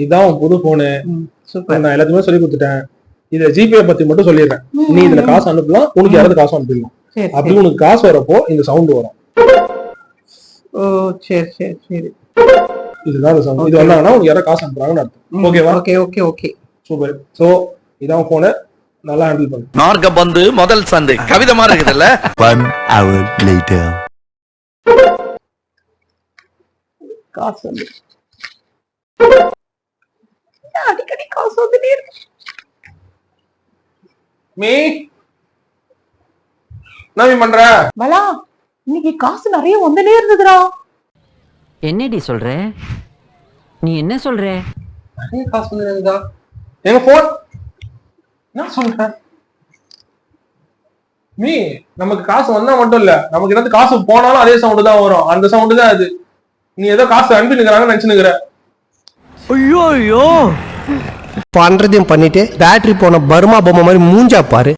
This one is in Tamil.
இதான் உன் புது போனு. நான் எல்லாத்தையுமே சொல்லி கொடுத்துட்டேன். இத ஜிபே பத்தி மட்டும் சொல்லிடுறேன். நீ இதுல காசு அனுப்பலாம், உனக்கு யாராவது காசு அனுப்பிடலாம். அப்படி உனக்கு காசு வரப்போ இந்த சவுண்ட் வரும். ஓ சரி சரி சரி. இதுதான் சவுண்ட். இது வந்தாங்கன்னா உனக்கு யாராவது காசு அனுப்புறாங்கன்னு அர்த்தம். ஓகேவா? Okay okay okay super. So இதான் போனு, நல்லா ஹேண்டில் பண்ணு. நார்க பந்து முதல் சந்தை கவிதை மாதிரி இருக்குதுல்ல. 1 hour later. காசு வந்து அடிக்கடி காசு வந்துட்டே இருக்கு. மீ என்ன பண்ற? பலா இன்னைக்கு காசு நிறைய வந்துட்டே இருந்ததுடா. என்னடி சொல்ற? நீ என்ன சொல்ற? நிறைய காசு வந்துருந்தா எங்க போன் என்ன சொல்ற? மீ நமக்கு காசு வந்தா மட்டும் இல்ல, நமக்கு ஏதாவது காசு போனாலும் அதே சவுண்டு தான் வரும். அந்த சவுண்டு தான் அது. நீ ஏதோ காசு அனுப்பினுக்கிறாங்கன்னு நினைச்சுனுக்குற. ஐயோ பண்றதையும் பண்ணிட்டு பேட்டரி போன பர்மா பொம்மை மாதிரி மூஞ்சா பாரு.